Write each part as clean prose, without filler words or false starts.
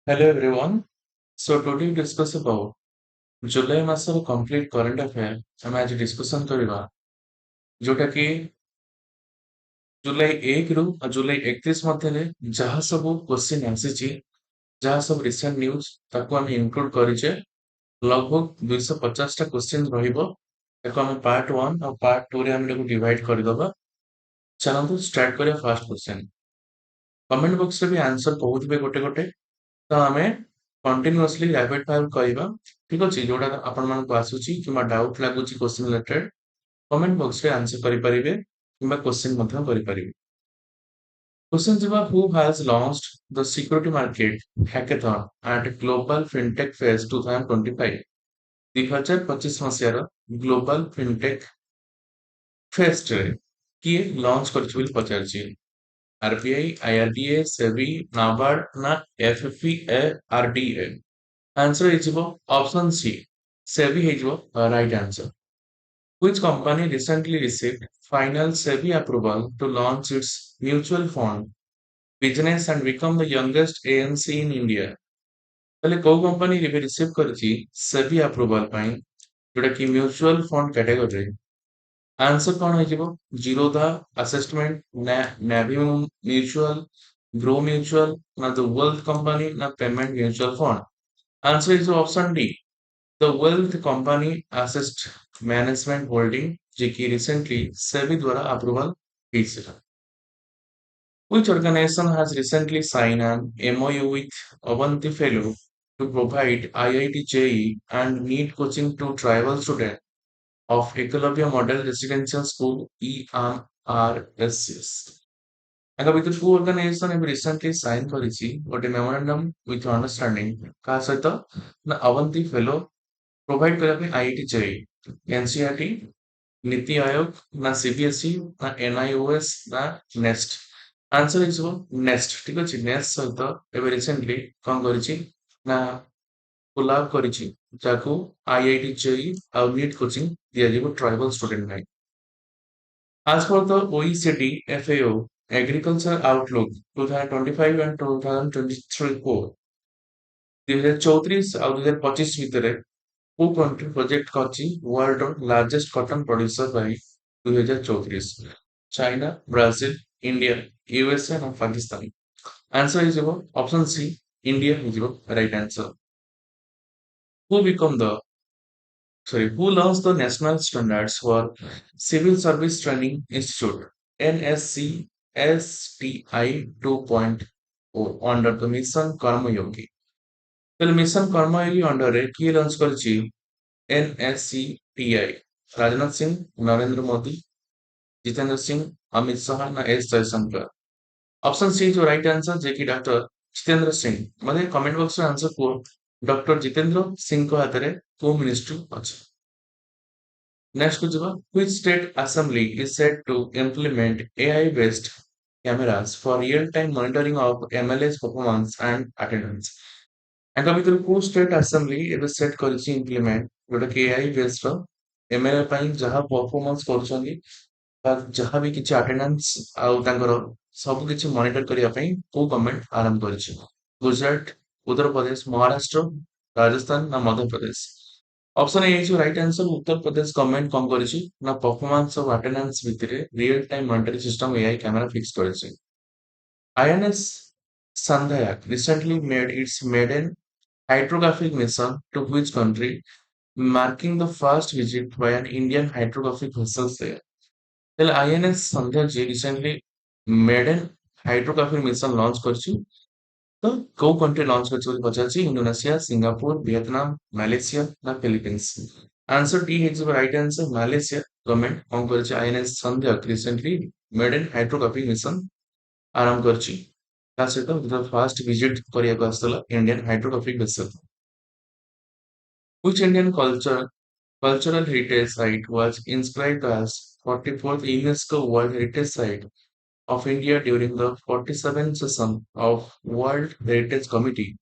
Hello everyone. So today we discuss about July ମାସର complete current affair ଆମେ ଆଜି discussion କରିବା ଯୋଉଟା କି ଜୁଲାଇ 1 ରୁ ଜୁଲାଇ 31 ମଧ୍ୟରେ ଯାହା ସବୁ କ୍ୱେଶ୍ଚିନ୍ ଆସିଛି ଯାହା ସବୁ ରିସେଣ୍ଟ ନ୍ୟୁଜ ତାକୁ ଆମେ ଇନକ୍ଲୁଡ କରିଛେ लगभग 250 ଟା क्वेश्चन ରହିବ ତାକୁ ଆମେ ପାର୍ଟ 1 ଆଉ ପାର୍ଟ 2 ରେ ଆମେ ତାକୁ ଡିଭାଇଡ କରିଦବା ଚାଲନ୍ତୁ ଷ୍ଟାର୍ଟ କରିବା ଫାର୍ଷ୍ଟ क्वेश्चन କମେଣ୍ଟ ବକ୍ସ ରେ ବି ଆନ୍ସର କହୁଥିବେ ଗୋଟେ ଗୋଟେ ତ ଆମେ କଣ୍ଟିନ୍ୟୁଅସଲି ରାପିଡ ଫାୟାର କରିବା ଠିକ ଅଛି ଯୋଉଟା ଆପଣମାନଙ୍କୁ ଆସୁଛି କିମ୍ବା ଡାଉଟ ଲାଗୁଛି क्वेश्चन ରିଲେଟେଡ କମେଣ୍ଟ ବକ୍ସ ରେ ଆନ୍ସର କରିପାରିବେ କିମ୍ବା क्वेश्चन ମଧ୍ୟ କରିପାରିବେ क्वेश्चन ଯିବା who has launched the security market hackathon at global fintech fest 2025 2025 ମସିହାର ଗ୍ଲୋବାଲ ଫିନଟେକ୍ ଫେଷ୍ଟରେ କିଏ ଲଞ୍ଚ କରିଛି ବୋଲି ପଚାରିଛି आरबीआई आईआरडीए सेबी नाबार्ड ना एफएफए आरडीए आंसर ହେଇଯିବ ऑप्शन सी सेबी ହେଇଯିବ right answer which company recently received final SEBI approval to launch its mutual fund business and become the youngest AMC in India ତାହେଲେ କୋଉ company ଏବେ ରିସିଭ୍ କରିଛି SEBI approval ପାଇଁ ଯୋଉଟା କି ମ୍ୟୁଚୁଆଲ ଫଣ୍ଡ କ୍ୟାଟେଗୋରୀରେ आंसर कौन हो जीरोधा असेसमेंट नेवियम म्यूचुअल ग्रो म्यूचुअल ना द वेल्थ कंपनी ना payment mutual fund answer is option D the wealth company asset management holding जी की रिसेंटली सेबी द्वारा approval which organization has recently signed an MOU with Avanti Fellow to provide IIT JEE and NEET coaching to tribal students of Ecologia Model Residential School EMRSS. And with the two organization have recently signed policy but a memorandum with understanding का सहित ना Avanti fellow provide करा पे IIT JEE NCERT NITI Aayog ना CBSE ना NIOS ना nest answer is nest ठीक अछि नेस्ट सहित एबे रिसेंटली कोन करिछि ना कोलैब करिछि जाको आईआईटी जेई और नीट कोचिंग दिया जिवो ट्राइबल स्टूडेंट ପାଇଁ as per the OECD FAO Agriculture Outlook 2025 and 2023 report 2034 ଆଉ 2025 ଭିତରେ କୋଉ कंट्री प्रोजेक्ट କରିଛି world largest cotton producer by 2034 China Brazil India USA और Pakistan answer is option C India is right answer who become the who launched the national standards for civil service training institute NSCSTI 2.0 under the mission Karmayogi the mission Karmayogi under रे किए launch करछि NSCTI Rajnath Singh Narendra Modi Jitendra Singh Amit Shah ना S Jaishankar option C जो right answer जे कि doctor Jitendra Singh माने comment box रे answer को डॉक्टर जितेंद्र सिंह को हाथ रे को मिनिस्ट्री अछि Next को जब which state assembly is set to implement AI based cameras for real time monitoring of MLA's performance and attendance एका भितर को स्टेट असेंबली एबे सेट करिछि इंप्लीमेंट जोटा कि एआई बेस्ड रो एमएलए ପାଇଁ ଯାହା परफॉर्मेंस କରୁଛନ୍ତି ବା ଯାହା ବି କିଛି अटेंडेंस ଆଉ ତାଙ୍କର ସବୁ କିଛି ମନିଟର କରିବା ପାଇଁ କୋ गवर्नमेंट आरंभ କରିଛି गुजरात उत्तर प्रदेश महाराष्ट्र राजस्थान ना Madhya Pradesh option A is right answer Uttar Pradesh government कम करिछि ना परफॉर्मेंस ऑफ अटेंडेंस भितरे real time monitoring system AI camera fix करिछि INS Sandhayak recently made its maiden hydrographic mission to which country, marking the first visit by an Indian hydrographic vessel there. Well, INS Sandhya recently maiden hydrographic mission launch କରିଛି ତ କୋଉ country launch କରିଛି ବୋଲି ପଚାରିଛି Indonesia Singapore Vietnam Malaysia ନା Philippines answer D is the right answer Malaysia government କଣ କରିଛି INS Sandhyak recently maiden hydrographic mission ଆରମ୍ଭ କରିଛି ତା ସହିତ ଫାଷ୍ଟ ଭିଜିଟ୍ କରିବାକୁ ଆସିଥିଲା Indian hydrographic vessel which Indian cultural heritage site was inscribed as 44th UNESCO World Heritage Site of India during the 47th session of World Heritage Committee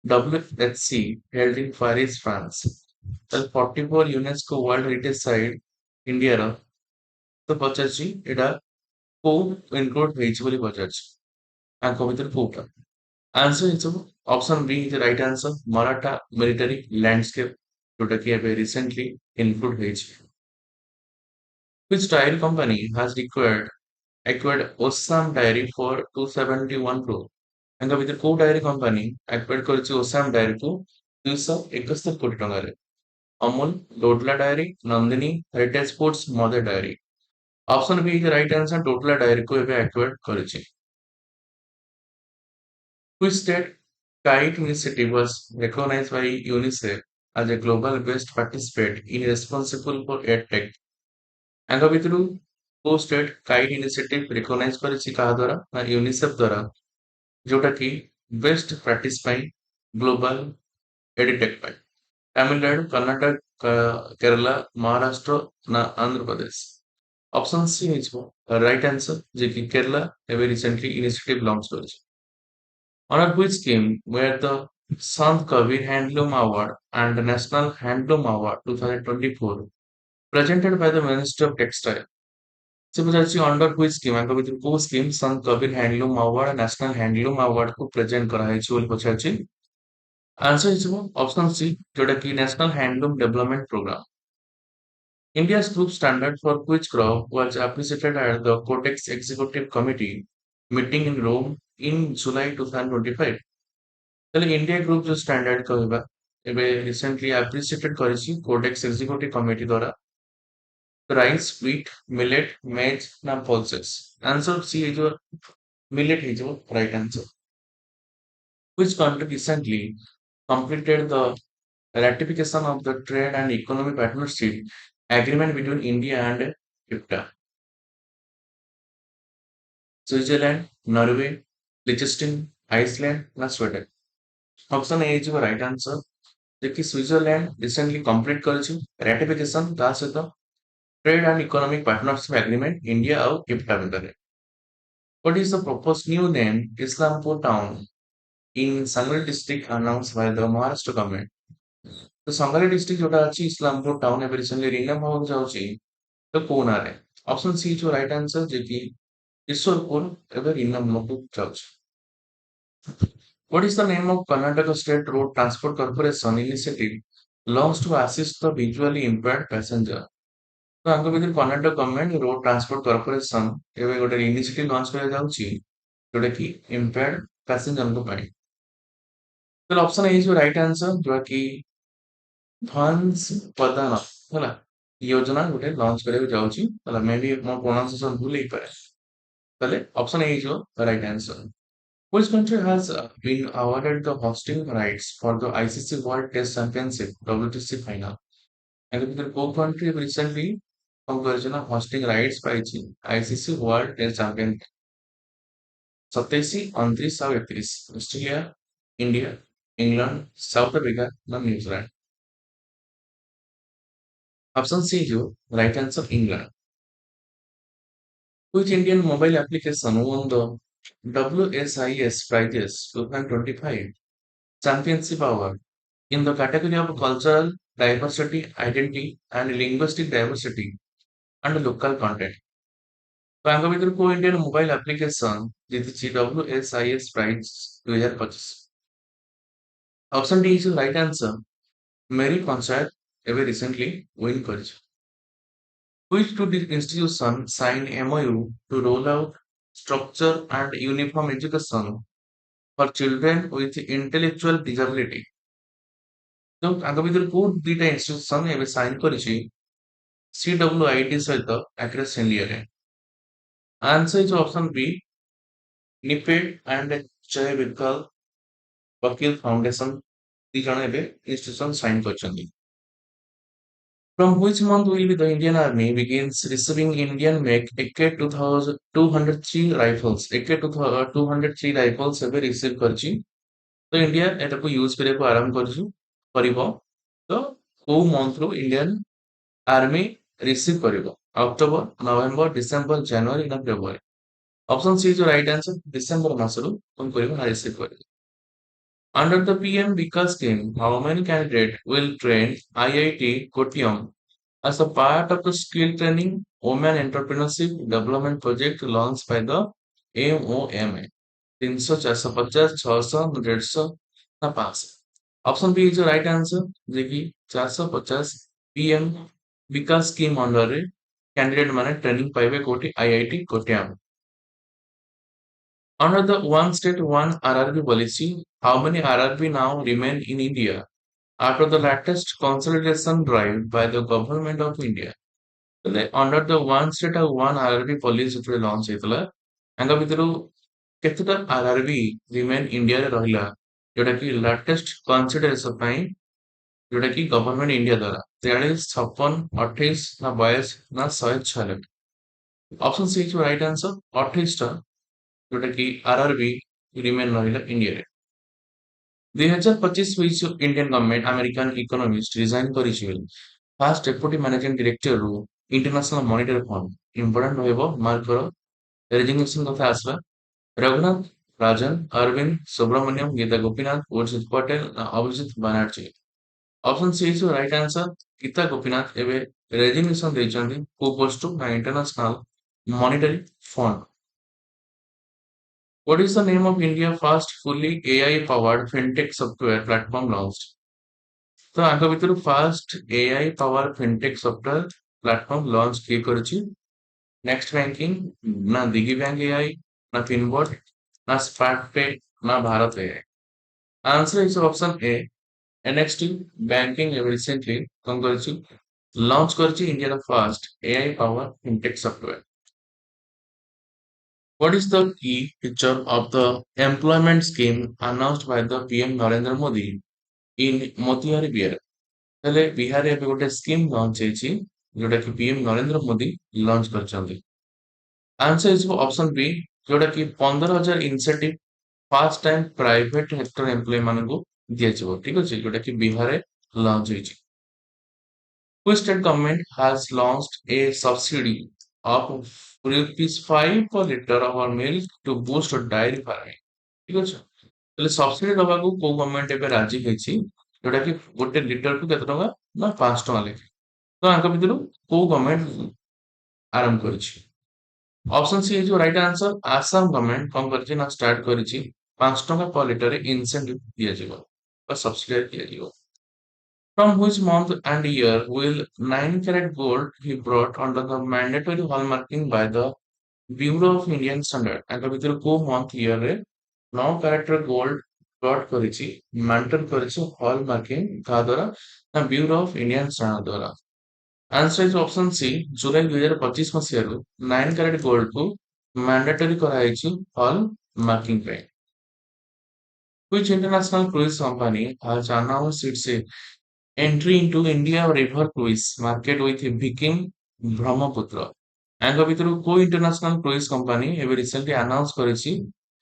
WHC held in Paris, France. The 44 UNESCO World Heritage Site India ତ ପଚାରିଛି ଏଇଟା କୋଉ include ହେଇଛି ବୋଲି ପଚାରିଛି ଆଙ୍କ ଭିତରେ କୋଉଟା answer is Option B is the right answer. Maratha military landscape जोटा कि ଏବେ recently include ହେଇଛି. Which dairy company has acquired Osam Dairy for 271 crore? ତାଙ୍କ ଭିତରେ କୋଉ ଡାଏରୀ କମ୍ପାନୀ acquired କରିଛି ଓସାମ ଡାଏରୀକୁ 271 କୋଟି ଟଙ୍କାରେ? Amul, Dodla Dairy, Nandini, Heritage Foods, Mother Dairy. Option B is the right answer. Dodla ଡାଏରୀକୁ ଏବେ acquired କରିଛି. Which state kite initiative was recognized by UNICEF as a global best participant in responsible for EdTech? ତାଙ୍କ ଭିତରୁ କୋଉ ଷ୍ଟେଟ୍ କାଇଟ୍ ଇନିସିଏଟିଭ ରିକଗ୍ନାଇଜ କରିଛି କାହା ଦ୍ୱାରା ନା ୟୁନିସେଫ ଦ୍ୱାରା ଯୋଉଟା କି ବେଷ୍ଟ ପ୍ରାକ୍ଟିସ ପାଇଁ ଗ୍ଲୋବାଲ ଏଡିଟେକ୍ ପାଇଁ ତାମିଲନାଡୁ କର୍ଣ୍ଣାଟକ କେରଳ ମହାରାଷ୍ଟ୍ର ନା ଆନ୍ଧ୍ରପ୍ରଦେଶ ଅପସନ ସି ହେଇଯିବ ରାଇଟ୍ ଆନ୍ସର ଯେ କି କେରଳ ଏବେ ରିସେଣ୍ଟଲି ଇନିସିଏଟିଭ ଲଞ୍ଚ କରିଛି under which scheme were the Sant Kabir Handloom Award and the National Handloom Award 2024 presented by the Ministry of Textile से पचासी अंडर हुई स्कीम आंका भितर को स्कीम संत Kabir handloom award national handloom award को present करा है बोली पचासी आंसर हिसबो ऑप्शन सी जोटा कि national handloom development programme India's group standard for which crop was appreciated at the Codex Executive Committee meeting in Rome in July 2025 ତାହେଲେ India group जो standard कहबा एबे रिसेंटली एप्रिशिएटेड करिछि कोडेक्स एग्जीक्यूटिव कमिटी द्वारा rice wheat millet maize ना pulses answer C है जो millet है जो right answer which country recently completed the ratification of the trade and economic partnership agreement between India and UPTA Switzerland Norway Liechtenstein Iceland ना Sweden option A is right answer जे कि Switzerland recently complete करिछि ratification ता सहित trade and economic partnership agreement India और EFTA भितर what is the proposed new name Islampur town in Sangli district announced by the Maharashtra government तो संगाली district जोटा अछि इस्लामपुर टाउन एबे रिसेंटली रिनेम हो जाउछि तो कोन आरे ऑप्शन सी जो राइट आंसर जे कि ईश्वरपुर एबे रिनेम हो जाउछि What is the name of Karnataka State Road Transport Corporation initiative launched to assist the visually impaired passenger? तो आंको भितर Karnataka government road transport corporation एबे गोटे इनिशिएटिव लॉन्च करा जाउछि जोटा कि impaired passenger को ପାଇଁ तो option A is right answer जो कि धन्स पदान होला योजना गोटे लॉन्च करा जाउछि होला मे बी मो प्रोनाउंसिएशन भूल ही पारे तले option A is right answer Which country has been awarded the hosting rights for the ICC World Test Championship WTC final? And the co-country recently conversion of hosting rights पाइछि ICC World Test Champion 27 29 और 31 Australia India England south Africa ना New Zealand option C जो right answer England Which Indian mobile application won the WSIS prizes 2025 Championship Award in the category of cultural diversity, identity, and linguistic diversity and local content. तो आंका भितर को Indian mobile application जीतिछि WSIS prize 2025 option D is right answer Meri Panchayat एवे recently win करिछ which two institutions signed MOU to roll out structure and uniform education for children with intellectual disability तो आंका भितर को दुईटा इंस्टीट्यूशन एबे साइन करिछि CWIT सहित एक्रेस इंडिया रे आंसर इज ऑप्शन बी निपेड एंड जय विकल वकील फाउंडेशन दी जण एबे इंस्टीट्यूशन साइन करछन्ती From which month will be the Indian Army begins receiving Indian make AK-2203 rifles AK-203 rifles एबे रिसीव करछि तो इंडिया एटाको यूज करे को आरंभ करछु परिबो तो को मंथ रो इंडियन आर्मी रिसीव करिवो अक्टोबर नवंबर डिसेंबर जनवरी ना फेब्रुआरी ऑप्शन सी जो राइट आंसर डिसेंबर मासरो कोन करिवो ना receive करिवो under the PM Vikas scheme how many candidates will train IIT Kottayam as a part of the skill training women entrepreneurship development project launched by the MOMA 300 450 600 150 ना 500। Option B is right answer जे कि 450 PM Vikas scheme under रे candidate माने training पाइबे कोठी IIT Kottayam. Under the one state one RRB policy, how many RRB now remain in India after the latest consolidation drive by the government of India? Under the one state one RRB policy to launch ହେଇଥିଲା ତାଙ୍କ ଭିତରୁ କେତେଟା RRB remain India ରେ ରହିଲା ଯୋଉଟା କି latest consideration ପାଇଁ ଯୋଉଟା କି ଗଭର୍ଣ୍ଣମେଣ୍ଟ ଇଣ୍ଡିଆ ଦ୍ୱାରା 43 56 28 ନା 22 ନା 106। Option C is right answer 28 ଟା जोटा कि आरआरबी रिमेन रहिला इंडिया रे। 2025 which Indian government American economist resign करिछि बेली फास्ट डेप्यूटी मैनेजिंग डायरेक्टर रो इंटरनेशनल मॉनिटरी फंड इंपोर्टेंट रहबो मार्क करो। रेजिग्नेशन कथा आसला Raghunath Rajan Arvind Subramaniam Gita Gopinath Urjit Patel Abhijit Banerjee. Option C is right answer Gita Gopinath एबे रेजिग्नेशन दैछन्ती को post to international monetary fund. What is the name of India's first fully AI-powered fintech software platform launched? तो आंक भितर fast AI power fintech software platform launch किए करछि next banking ना दिगी bank AI ना फिनबॉट ना स्पार्क पे ना Bharat AI. Answer is option A NXT banking recently कौन करछि लॉन्च करछि India the first AI power fintech software. What is the key feature of the employment scheme announced by the PM Narendra Modi in Motihari Bihar? हेले बिहार ଏବେ ଗୋଟେ scheme launch ହେଇଛି ଯୋଉଟା କି PM Narendra Modi launch କରିଛନ୍ତି। आंसर इज ऑप्शन बी जोटा कि 15,000 initiative first time private sector employ मानकु दियाଯିବ ठीक अछि जोटा कि बिहार रे लॉन्च ହେଇଛି। Which state government has launched a subsidy of rupees 5 per liter of milk to boost dairy farming? ठीक ଅଛି ତାହେଲେ ସବସିଡି ଦବାକୁ କୋଉ ଗଭର୍ଣ୍ଣମେଣ୍ଟ ଏବେ ରାଜି ହେଇଛି ଯୋଉଟା କି ଗୋଟେ ଲିଟର କୁ କେତେ ଟଙ୍କା ନା 5 ଟଙ୍କା ଲେଖେ। ତ ଆଙ୍କ ଭିତରୁ କୋଉ ଗଭର୍ଣ୍ଣମେଣ୍ଟ ଆରମ୍ଭ କରିଛି? Option C is right answer Assam government କଣ କରିଛି ନା ଷ୍ଟାର୍ଟ କରିଛି 5 ଟଙ୍କା per liter ରେ ଇନସେଣ୍ଟିଭ ଦିଆଯିବ ବା ସବସିଡି ଦିଆଯିବ। From which month and year will 9 carat gold be brought under the mandatory hallmarking by the Bureau of Indian Standard? ଆଙ୍କ ଭିତରୁ କୋଉ month year ରେ 9 carat gold brought କରିଛି mandatory କରିଛି hallmarking କାହା ଦ୍ୱାରା ନା Bureau of Indian Standard ଦ୍ୱାରା। आंसर इज ऑप्शन सी जुलाई 2025 मसीहाରୁ 9 carat gold କୁ mandatory କରାଯାଇଛି hallmarking ପାଇଁ। Which international cruise company has announced its entry into India river cruise market with Viking Brahmaputra? ଆଙ୍କ ଭିତରୁ କୋଉ ଇଣ୍ଟରନ୍ୟାସନାଲ କ୍ରୁଇଜ କମ୍ପାନୀ ଏବେ ରିସେଣ୍ଟଲି ଆନାଉନ୍ସ କରିଛି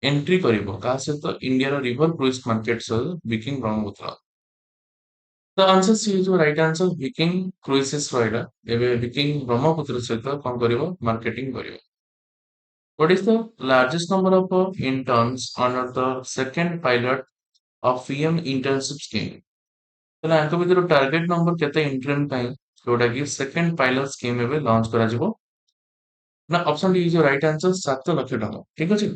ଏଣ୍ଟ୍ରି କରିବ କାହା ସହିତ ଇଣ୍ଡିଆର ରିଭର କ୍ରୁଇଜ ମାର୍କେଟ ସହିତ ଭିକିଂ ବ୍ରହ୍ମପୁତ୍ର। ତ answer C is right answer Viking cruises ରହିଲା ଏବେ ଭିକିଂ ବ୍ରହ୍ମପୁତ୍ର ସହିତ କଣ କରିବ ମାର୍କେଟିଂ କରିବ। What is the largest number of interns under the second pilot of PM internship scheme? ତାହେଲେ ଆଙ୍କ ଭିତରୁ ଟାର୍ଗେଟ ନମ୍ବର କେତେ ଇଣ୍ଟର୍ନ ପାଇଁ ଯୋଉଟା କି ସେକେଣ୍ଡ ପାଇଲଟ ସ୍କିମ୍ ଏବେ ଲଞ୍ଚ କରାଯିବ ନା option D is right answer 7 ଲକ୍ଷ ଟଙ୍କା ଠିକ ଅଛି।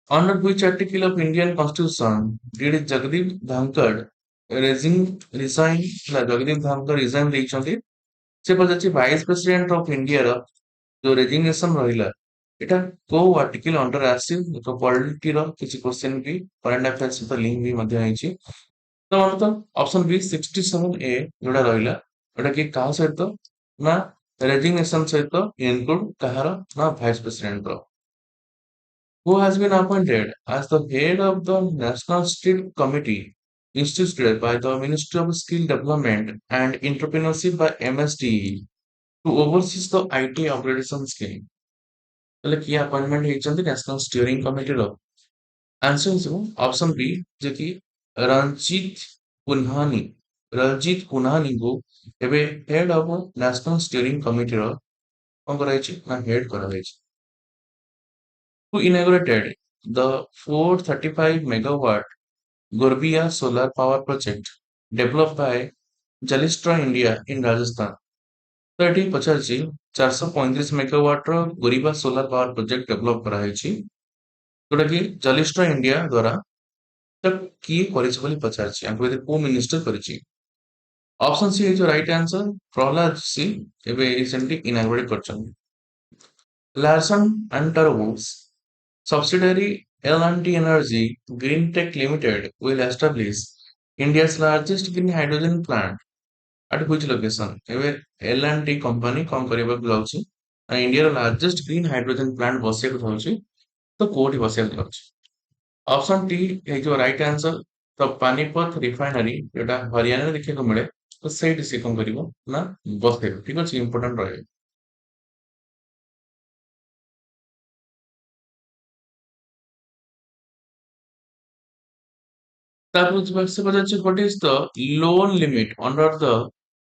Under which article of Indian Constitution did Jagdeep Dhankad resign ହେଲା ଜଗଦୀପ ଧାମକର ରିଜାଇନ ଦେଇଛନ୍ତି ସେ ପଚାରିଛି ଭାଇସ୍ ପ୍ରେସିଡେଣ୍ଟ ଅଫ ଇଣ୍ଡିଆର ଯୋଉ ରେଜିଗ୍ନେସନ ରହିଲା ଏଟା କୋଉ ଆର୍ଟିକଲ ଅଣ୍ଡର ଆସି ଏକ ପଲିଟିର କିଛି କ୍ୱେଶ୍ଚନ ବି କରେଣ୍ଟ ଆଫେୟାର୍ସ ସହିତ ଲିଙ୍କ ବି ମଧ୍ୟ ହେଇଛି। ତ ଅପସନ बी 67A ଯୋଉଟା ରହିଲା ଏଟା କି କାହା ସହିତ ନା ରେଜିଗ୍ନେସନ ସହିତ ଇନକ୍ଲୁଡ କାହାର ନା ଭାଇସ୍ ପ୍ରେସିଡେଣ୍ଟ ର। Who has been appointed as the head of the National Street Committee instituted by the Ministry of Skill Development and Entrepreneurship by MSDE to oversee the IT upgradation scheme? ତାହେଲେ କିଏ appointment ହେଇଛନ୍ତି national steering କମିଟିର? Answer is option B जे कि रंजीत पुन्हानी रंजीत पुन्हानी को एबे head of national steering committee रो कोन कराइछि ना हेड कराइछि। Who inaugurated the 435 megawatt Gorbia solar power project developed by Jalistra India in Rajasthan? तो एटी पचारछि 435 मेगावाट रो गोरिबा सोलर पावर प्रोजेक्ट डेवलप करा हैछि जोटा कि जलिस्ट्रा इंडिया द्वारा ତ କିଏ କରିଛି ବୋଲି ପଚାରିଛି ୟାଙ୍କ ଭିତରେ କୋଉ ମିନିଷ୍ଟର କରିଛି? Option C is right answer Prahlad ସି ଏବେ ରିସେଣ୍ଟଲି ଇନାଗୁରେଟ କରିଛନ୍ତି। Larsen and Torbos subsidiary L&T Energy Green Tech Limited will establish India's largest green hydrogen plant at which location? ଏବେ L&T company କଣ କରିବାକୁ ଯାଉଛି ନା ଇଣ୍ଡିଆର ଲାର୍ଜେଷ୍ଟ ଗ୍ରୀନ ହାଇଡ୍ରୋଜେନ ପ୍ଲାଣ୍ଟ ବସିବାକୁ ଯାଉଛି। ତ କୋଉଠି ବସିବାକୁ ଯାଉଛି? ଅପସନ ଟି ହେଇଯିବ ରାଇଟ ଆନ୍ସର। ତ ପାନିପଥ ରିଫାଇନାରୀ ଯୋଉଟା ହରିୟାଣାରେ ଦେଖିବାକୁ ମିଳେ ତ ସେଇଠି ସେ କଣ କରିବ ନା ବସେଇବ। ଠିକ ଅଛି, ଇମ୍ପୋର୍ଟାଣ୍ଟ ରହିବ। That was what is the loan limit under the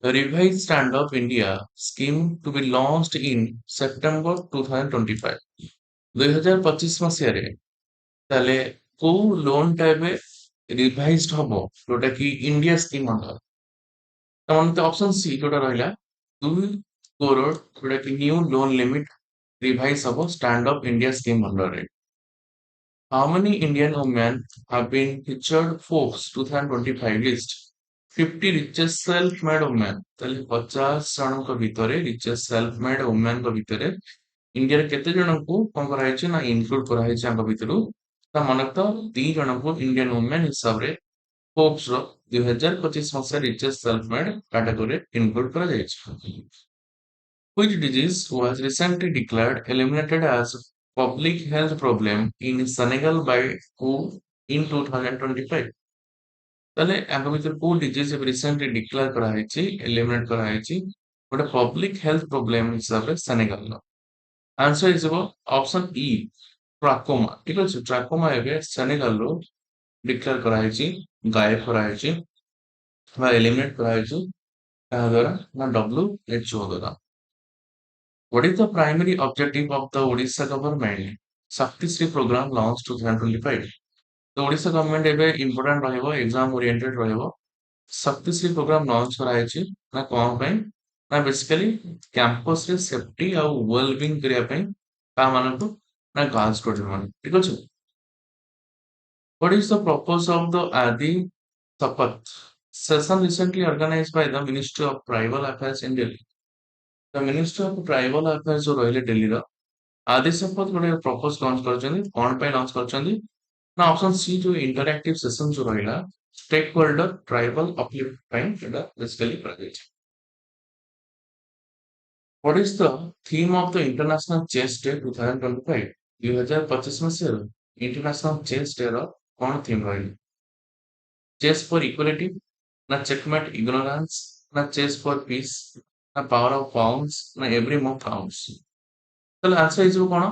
revised stand of India scheme to be launched in September 2025? 2025 ମସିହାରେ ତାହେଲେ କୋଉ ଲୋନଟା ଏବେ ରିଭାଇଜଡ ହବ ଯୋଉଟା କି ଇଣ୍ଡିଆ ସ୍କିମ୍ ଅଣ୍ଡର? ତ ମତେ ଅପସନ ସି ଯୋଉଟା ରହିଲା 2 crore ଯୋଉଟା କି ନ୍ୟୁ ଲୋନ ଲିମିଟ ରିଭାଇଜ ହବ ଷ୍ଟାଣ୍ଡ ଅପ୍ ଇଣ୍ଡିଆ ସ୍କିମ୍ ଅଣ୍ଡରରେ। How many Indian women have been featured Forbes 2025 list 50 richest self-made women? ତାହେଲେ 50 ଜଣଙ୍କ ଭିତରେ richest self-made women ଙ୍କ ଭିତରେ ଇଣ୍ଡିଆରେ କେତେ ଜଣଙ୍କୁ କଣ କରାହେଇଛି ନା ଇନକ୍ଲୁଡ କରାହେଇଛି ଆଙ୍କ ଭିତରୁ? ତା ମାନେ ତ 2 ଜଣଙ୍କୁ ଇଣ୍ଡିଆନ women ହିସାବରେ ଫୋର୍ବସ ର 2025 ମସିହା richest self-made category ଇନକ୍ଲୁଡ କରାଯାଇଛି। Which disease was recently declared eliminated as public health problem in Senegal by WHO in 2025? ତାହେଲେ ୟାଙ୍କ ଭିତରେ କୋଉ ଡିଜିଜ ଏବେ ରିସେଣ୍ଟଲି ଡିକ୍ଲେୟାର କରାହେଇଛି ଏଲିମିନେଟ କରାହେଇଛି ଗୋଟେ ପବ୍ଲିକ ହେଲ୍ଥ ପ୍ରୋବ୍ଲେମ ହିସାବରେ ସେନେଗାଲର? ଆନ୍ସର ହେଇଯିବ ଅପସନ ଇ ଟ୍ରାକୋମା। ଠିକ ଅଛି, ଟ୍ରାକୋମା ଏବେ ସେନେଗାଲରୁ ଡିକ୍ଲେୟାର କରାହେଇଛି, ଗାୟବ କରାହେଇଛି ବା ଏଲିମିନେଟ କରାହେଇଛି କାହା ଦ୍ୱାରା ନା WHO ଦ୍ୱାରା। What is the primary objective of the Odisha government Shakti program launched 2025? The Odisha government ଏବେ important ରହିବ, exam oriented ରହିବ। ଶକ୍ତିଶ୍ରୀ ପ୍ରୋଗ୍ରାମ ଲଞ୍ଚ କରାଯାଇଛି ନା କଣ ପାଇଁ? ନା ବେସିକାଲି କ୍ୟାମ୍ପସରେ ସେଫ୍ଟି ଆଉ ୱେଲବିଙ୍ଗ କରିବା ପାଇଁ ତା ମାନଙ୍କୁ ନା ଗାର୍ଲ ଷ୍ଟୁଡେଣ୍ଟ ମାନଙ୍କୁ। ଠିକ ଅଛି। What is the purpose of the Adi Sapath session recently organized by the Ministry of Tribal Affairs in Delhi? The Ministry of Tribal Affairs जो ରହିଲେ ଦିଲ୍ଲୀର ଆଦି ଶପଥ ଗୋଟେ ପ୍ରପୋଜ ଲଞ୍ଚ କରିଛନ୍ତି, କଣ ପାଇଁ ଲଞ୍ଚ କରିଛନ୍ତି? ନା ଅପସନ ସି ଯୋଉ ଇଣ୍ଟରାକ୍ଟିଭ ସେସନ ଯୋଉ ରହିଲା ଷ୍ଟେକ୍ ହୋଲ୍ଡର ଟ୍ରାଇବାଲ ଅପଲିଫ୍ଟ ପାଇଁ ସେଟା ବେସିକାଲି କରାଯାଇଛି। What is the theme of the International Chess Day 2025? 2025 ମସିହାର ଇଣ୍ଟରନ୍ୟାସନାଲ ଚେସ୍ ଡେ ର କଣ ଥିମ୍ ରହିଲା? ଚେସ୍ ଫର ଇକ୍ୱାଲିଟି ନା ଚେକମେଟ ଇଗ୍ନୋରାନ୍ସ ନା ଚେସ୍ ଫର ପିସ୍ ନା ପାୱାର ଅଫ ପାଉନ୍ସ ନା ଏଭ୍ରି ମୁଭ କାଉଣ୍ଟସ? ତାହେଲେ ଆନ୍ସର ହେଇଯିବ କଣ?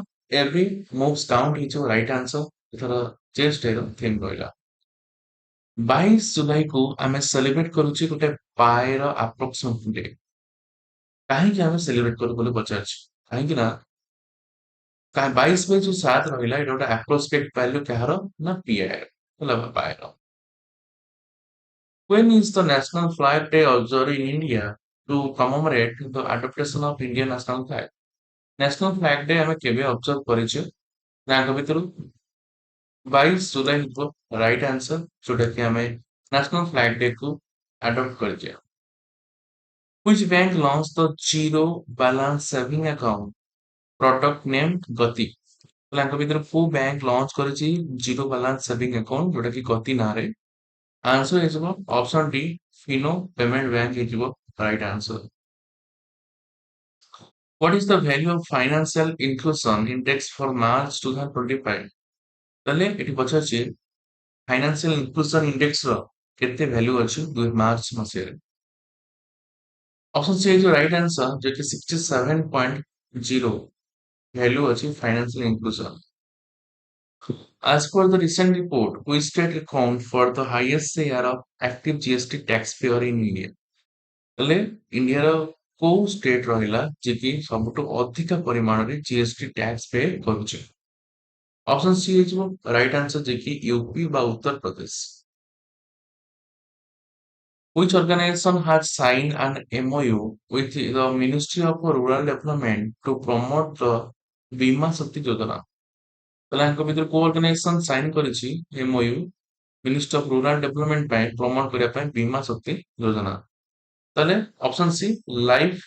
ଏଭ୍ରି ମୁଭ୍ସ କାଉଣ୍ଟ ହେଇଯିବ ରାଇଟ ଆନ୍ସର। ଏଥର ଚେସ୍ ଡେ ର ଥିମ୍ ରହିଲା। 22 ଜୁଲାଇକୁ ଆମେ ସେଲିବ୍ରେଟ କରୁଛେ ଗୋଟେ ପାଏର ଆପ୍ରୋକ୍ସିମେଟ ଡେ। କାହିଁକି ଆମେ ସେଲିବ୍ରେଟ କରୁ ବୋଲି ପଚାରିଛି? କାହିଁକି ନା 22 ବାଇ ଯୋଉ 7 ରହିଲା ଏଇଟା ଗୋଟେ ଆପ୍ରୋକ୍ସିମେଟ ଭ୍ୟାଲ୍ୟୁ କାହାର ନା ପିଆଇ ହେଲା ପାଏର। When is the National Flag Day observed in India to commemorate the adoption of Indian national flag? National flag day ଆମେ କେବେ ଅବଜର୍ଭ କରିଛୁ? ନା ୟାଙ୍କ ଭିତରୁ 22 ଜୁଲାଇ ହେବ ରାଇଟ ଆନ୍ସର, ଯୋଉଟା କି ଆମେ ନ୍ୟାସନାଲ ଫ୍ଲାଗ ଡେ କୁ ଆଡପ୍ଟ କରିଛେ। Which bank launched the zero balance saving account product named ଗତି? ତାହେଲେ ୟାଙ୍କ ଭିତରୁ କୋଉ ବ୍ୟାଙ୍କ ଲଞ୍ଚ କରିଛି ଜିରୋ ବାଲାନ୍ସ ସେଭିଂ ଆକାଉଣ୍ଟ ଯୋଉଟା କି ଗତି ନାଁରେ? ଆନ୍ସର ହେଇଯିବ ଅପସନ ଡି ଫିନୋ ପେମେଣ୍ଟ ବ୍ୟାଙ୍କ ହେଇଯିବ right answer. What is the value of financial inclusion index for March 2025? ତାହେଲେ ଏଠି ପଚାରିଛି ଫାଇନାନ୍ସିଆଲ ଇନକ୍ଲୁଜନ ଇଣ୍ଡେକ୍ସ ର କେତେ ଭ୍ୟାଲୁ ଅଛି ମାର୍ଚ୍ଚ ମସିହାରେ? ଅପସନ ସି ହେଇଯିବ ରାଇଟ ଆନ୍ସର, ଯେ କି 67.0 ଭ୍ୟାଲୁ ଅଛି financial inclusion. As per the recent report, which state account for the highest share of active GST taxpayer in India? ତାହେଲେ ଇଣ୍ଡିଆର କୋଉ ଷ୍ଟେଟ ରହିଲା ଯେ କି ସବୁଠୁ ଅଧିକ ପରିମାଣରେ ଜିଏସଟି ଟ୍ୟାକ୍ସ ପେ କରୁଛି? ଅପସନ ସି ହେଇଯିବ ରାଇଟ ଆନ୍ସର, ଯେ କି ୟୁପି ବା Uttar Pradesh. Which organization has signed an MOU with the Ministry of Rural Development to promote the Bima Shakti Yojana? ତାହେଲେ ୟାଙ୍କ ଭିତରୁ କୋଉ ଅର୍ଗାନାଇଜେସନ ସାଇନ କରିଛି MOU ministry of rural development promote करने बीमा शक्ति योजना ताले option C life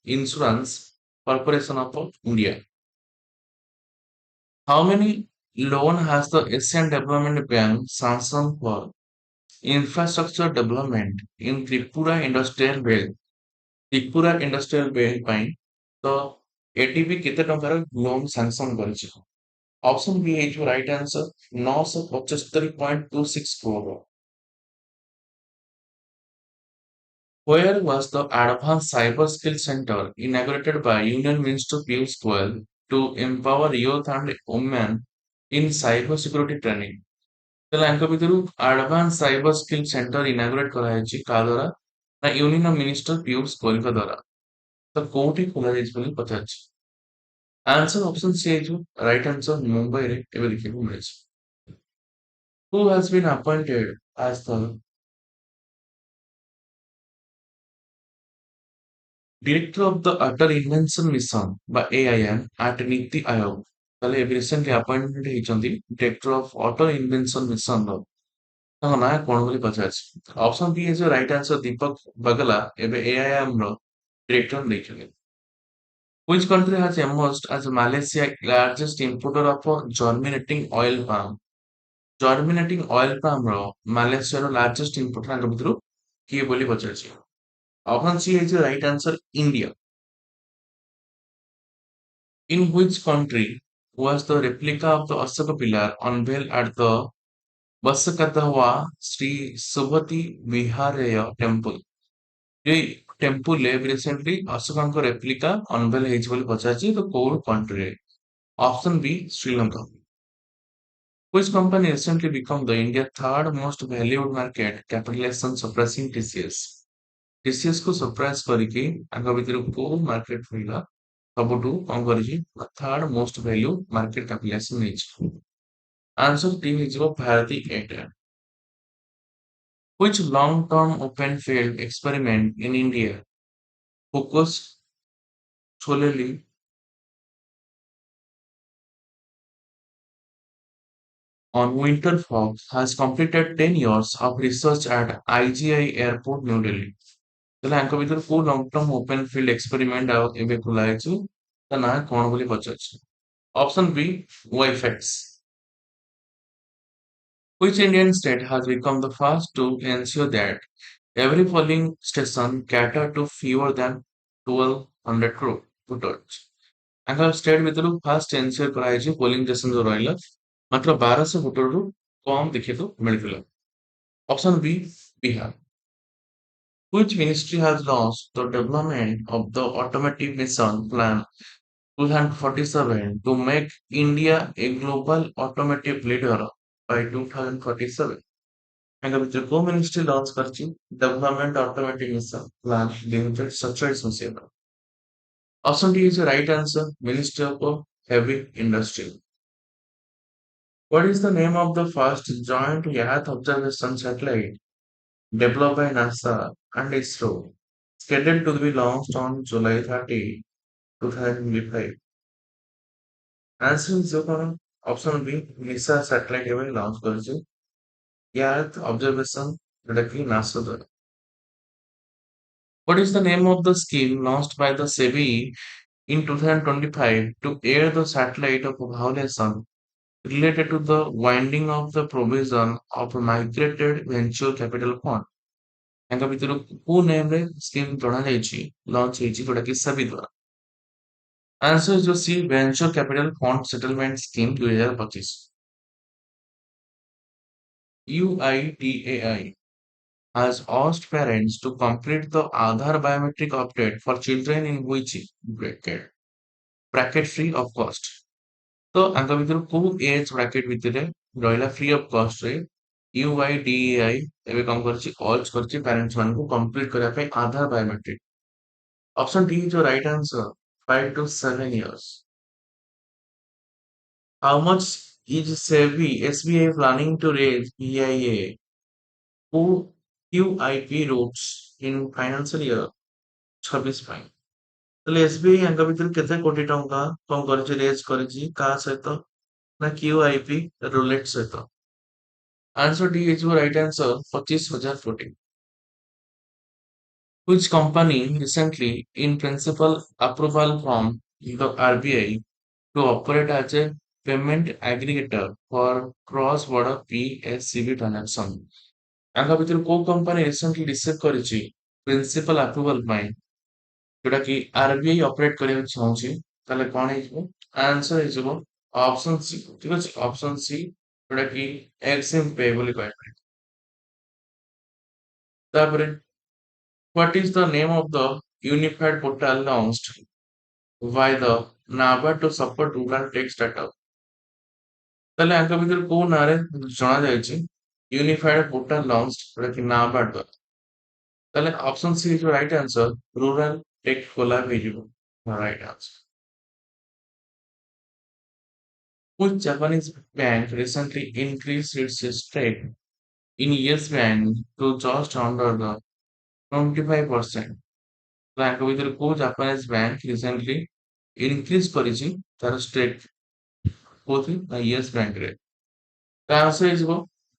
insurance corporation of India how many loan has the Asian Development Bank sanctioned for infrastructure development in Tripura Industrial Belt Tripura industrial belt ପାଇଁ ତ ଏଟିବି କେତେ ଟଙ୍କାର loan ସାଂସନ କରିଛି option ବି ହେଇଯିବ right answer 975.26 crore where was the advanced cyber skill center inaugurated by Union Minister Piyush Goyal to empower youth and women in cyber security training ତାହେଲେ ଆଙ୍କ ଭିତରୁ advance cyber skill centre ଇନାଗୁରେଟ କରାଯାଇଛି କାହା ଦ୍ୱାରା ନା union minister Piyush ଗୋୟଲଙ୍କ ଦ୍ୱାରା ତ କୋଉଠି ଖୋଲାଯାଇଛି ବୋଲି ପଚାରିଛି आंसर ऑप्शन सी है जो राइट आंसर मुंबई रे एबे देखिବାକୁ ମିଳିଛି who has been appointed as the director of the Atal Invention Mission by AIM at Niti Aayog ତାହେଲେ ଏବେ ରିସେଣ୍ଟଲି ଆପଏଣ୍ଟମେଣ୍ଟ ହେଇଛନ୍ତି director of Atal invention mission ର ତାଙ୍କ ନାଁ କଣ ବୋଲି ପଚାରିଛି option B is right answer Deepak Bagla ଏବେ AIM ର ଡିରେକ୍ଟର ଦେଇଛନ୍ତି which country has emerged as Malaysia's largest importer of germinating oil palm germinating oil ପାମ୍ର ମାଲେସିଆର ଲାର୍ଜେଷ୍ଟ ଇମ୍ପୋର୍ଟର ଭିତରୁ କିଏ ବୋଲି ପଚାରିଛି option C is right answer India in which country was the replica of the Ashoka pillar unveiled at the Vasakadawa Sri Subhati Viharaya temple ଏଇ ଟେମ୍ପୁଲରେ recently ଅଶୋକଙ୍କ replica ଅନଭେଲ ହେଇଛି ବୋଲି ପଚାରିଛି ତ କୋଉ କଣ୍ଟ୍ରିରେ option B Sri Lanka Which company recently became the India's third most valued market capitalization surpassing TCS? TCS को surprise କରିକି ଆଙ୍କ ଭିତରୁ କୋଉ ମାର୍କେଟ ରହିଲା ସବୁଠୁ କଣ କରିଛି third most value market capitalisation ନେଇଛି ଆନ୍ସର ଟି ହେଇଯିବ Bharti Airtel Which long-term open field experiment in India focused solely on winter fog has completed 10 years of research at IGI Airport, New Delhi? ତାହେଲେ ଆଙ୍କ ଭିତରୁ କୋଉ long term open field experiment ଆଉ ଏବେ ଖୋଲା ହେଇଛି ତା ନାଁ କଣ ବୋଲି ପଚାରୁଛି ଅପସନ ବି ୱାଇଫେକ୍ସ Which Indian state has become the first to ensure that every polling station cater to fewer than 1200 crore voters? ତାଙ୍କ ଷ୍ଟେଟ୍ ଭିତରୁ ଫାଷ୍ଟ ଏନସିଓର କରାଯାଇଛି ପୋଲିଂ ଷ୍ଟେସନ ଯୋଉ ରହିଲା ମାତ୍ର 1200 ଭୋଟରରୁ କମ ଦେଖିବାକୁ ମିଳିଥିଲା option B Bihar Which ministry has launched the development of the automotive mission plan 2047 to make India a global automotive leader by 2047? ତାଙ୍କ ଭିତରେ କୋଉ ମିନିଷ୍ଟ୍ରି ଲଞ୍ଚ କରିଛି ଡେଭଲପମେଣ୍ଟ ଅଟୋମେଟିକ୍ ମିଶନ ପ୍ଲାନ୍ 2047 ମସିହାର option D is right answer ministry of heavy industry What is the name of the first joint Earth observation satellite developed by NASA and ISRO, scheduled to be launched on July 30, 2025? Answer is your option B, NISA satellite ଏବେ launch କରିଛି Earth observation directly NASA ଦ୍ୱାରା What is the name of the scheme launched by the SEBI in 2025 to air the satellite of violation related to the winding of the provision of a migrated venture capital fund? ତାଙ୍କ ଭିତରୁ କୋଉ ନେମରେ scheme ଜଣାଯାଇଛି launch ହେଇଛି ଯୋଉଟାକି ସେବି ଦ୍ୱାରା answer is your C Venture Capital Fund Settlement Scheme 2025 UIDAI has asked parents to complete the Aadhaar biometric update for children in which bracket free of cost तो ଆଙ୍କ ଭିତରୁ କୋଉ ଏଜ୍ ବ୍ରାକେଟ ଭିତରେ ରହିଲା ଫ୍ରି ଅଫ କଷ୍ଟରେ UIDAI ଏବେ କଣ କରିଛି ଅର୍ଜ କରିଛି ପ୍ୟାରେଣ୍ଟସ୍ ମାନଙ୍କୁ କମ୍ପ୍ଲିଟ କରିବା ପାଇଁ Aadhaar biometric option D is right answer 5 to 7 years how much is SBI planning to raise EIA who QIP routes in financial year 26 ପାଇଁ ତାହେଲେ SBI ଆଙ୍କ ଭିତରୁ କେତେ କୋଟି ଟଙ୍କା କଣ କରିଛି ରେଜ କରିଛି କାହା ସହିତ ନା QIP ରୁଲେଟ ସହିତ Answer D is your right answer 25,000 कोटी. Which company recently in principal approval from the RBI to operate as a payment aggregator for cross-border PSCB transaction? ଆଙ୍କ ଭିତରୁ କୋଉ କମ୍ପାନୀ ରିସେଣ୍ଟଲି ରିସିଭ୍ କରିଛି ପ୍ରିନ୍ସିପାଲ ଆପ୍ରୁଭାଲ ପାଇଁ ଯୋଉଟା କି RBI operate କରିବାକୁ ଚାହୁଁଛି ତାହେଲେ କଣ ହେଇଯିବ ଆନ୍ସର ହେଇଯିବ ଅପସନ ସି ଠିକ ଅଛି ଅପସନ ସି ଯୋଉଟା କି ଏକ୍ସିମ୍ ପେ ବୋଲି କହିପାରିବେ ତାପରେ what is the name of the unified portal launched by the NABA to support rural tech startup ତାହେଲେ ଆଙ୍କ ଭିତରୁ କୋଉ ନାଁରେ ଜଣା ଯାଇଛି ୟୁନିଫାଏଡ ପୋର୍ଟାଲ ଲଞ୍ଚ ଯୋଉଟା କି ନାବା ଦ୍ୱାରା ତାହେଲେ option C is right answer rural tech collab ହେଇଯିବ right answer which Japanese bank recently increased its stake in Yes Bank to just under the 25%. ତାଙ୍କ ଭିତରେ କୋଉ ଜାପାନିଜ ବ୍ୟାଙ୍କ ରିସେଣ୍ଟଲି ଇନକ୍ରିଜ କରିଛି ତାର ଷ୍ଟେକ୍ କୋଉଠି ନା ୟେସ୍ ବ୍ୟାଙ୍କରେ ତା ଆନ୍ସର ହେଇଯିବ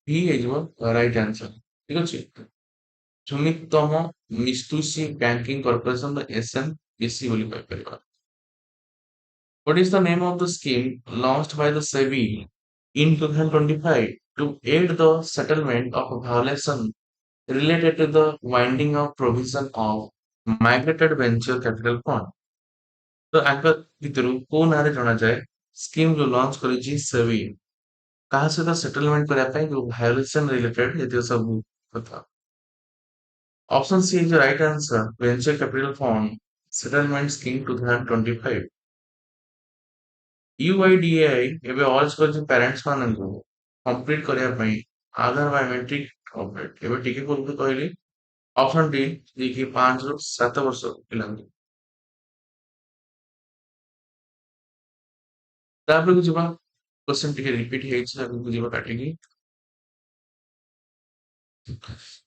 ଭି ହେଇଯିବ ରାଇଟ ଆନ୍ସର ଠିକ ଅଛି ସୁମିତୋମୋ ମିତ୍ସୁବିଶି ବ୍ୟାଙ୍କିଂ କର୍ପୋରେସନ ବା ଏସ୍ଏମବିସି ବୋଲି କହିପାରିବା what is the name of the scheme launched by the SEBI in 2025 to aid the settlement of violation related to the winding up provision of migrated venture capital fund? ତ ଆଙ୍କ ଭିତରୁ କୋଉ ନାଁରେ ଜଣାଯାଏ scheme ଯୋଉ ଲଞ୍ଚ କରିଛି ସେବି କାହା ସହିତ ସେଟଲମେଣ୍ଟ କରିବା ପାଇଁ ଯୋଉ ଭାয়োଲେସନ ରିଲେଟେଡ ଯେତିକ ସବୁ କଥା option C is right answer venture capital fund settlement scheme 2025 UIDAI ଏବେ ଅର୍ଜ କରିଛି ପ୍ୟାରେଣ୍ଟସ୍ ମାନଙ୍କୁ କମ୍ପ୍ଲିଟ୍ କରିବା ପାଇଁ ଆଧାର ବାୟୋମେଟ୍ରିକ ଅପଡେଟ୍ ଏବେ ଟିକେ ପୂର୍ବରୁ କହିଲି ଅପସନ ଡି ଯିଏକି 5 ରୁ 7 ବର୍ଷ ପିଲାଙ୍କୁ ତାପରକୁ ଯିବା क्वेश्चन ଟିକେ ରିପିଟ୍ ହେଇଛି ଆଗକୁ ଯିବା କାଟିକି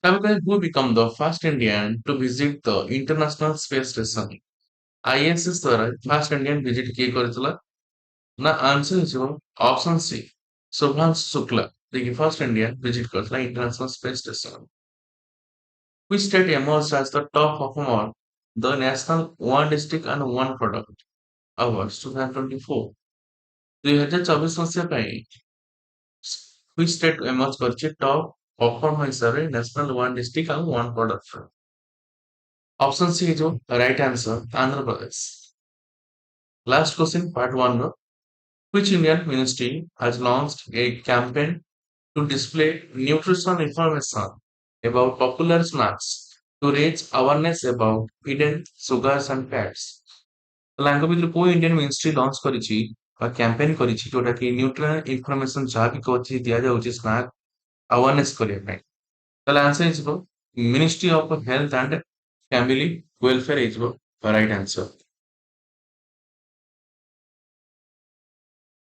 ତାପରେ who become the first Indian to visit the International Space Station ISS ଦ୍ୱାରା ଫାଷ୍ଟ ଇଣ୍ଡିଆନ ଭିଜିଟ୍ କିଏ କରିଥିଲା ନା ଆନ୍ସର ହେଇଯିବ ଅପସନ ସି ଶୁଭ୍ରାଂଶୁ ଶୁକ୍ଲା ଯିଏକି ଫାଷ୍ଟ ଇଣ୍ଡିଆନ ଭିଜିଟ୍ କରିଥିଲା international space station which state emerged as the top performer the national one district and one product awards 2024 2024 ମସିହା ପାଇଁ which state emerge କରିଛି top performer ହିସାବରେ national one district ଆଉ one product option C ହେଇଯିବ right answer Andhra Pradesh last question part 1 ର which Indian ministry has launched a campaign to display nutritional information about popular snacks to raise awareness about hidden sugars and fats. ତାଙ୍କ ଭିତରୁ କୋଉ Indian ministry launch କରିଛି ବା campaign କରିଛି ଯୋଉଟା କି nutrient information ଯାହା ବି ଅଛି ଦିଆଯାଉଛି ସ୍ନାକ୍ ଆୱାରନେସ୍ କରିବା ପାଇଁ ତାହେଲେ ଆନ୍ସର ହେଇଯିବ ministry of health and family welfare ହେଇଯିବ ରାଇଟ ଆନ୍ସର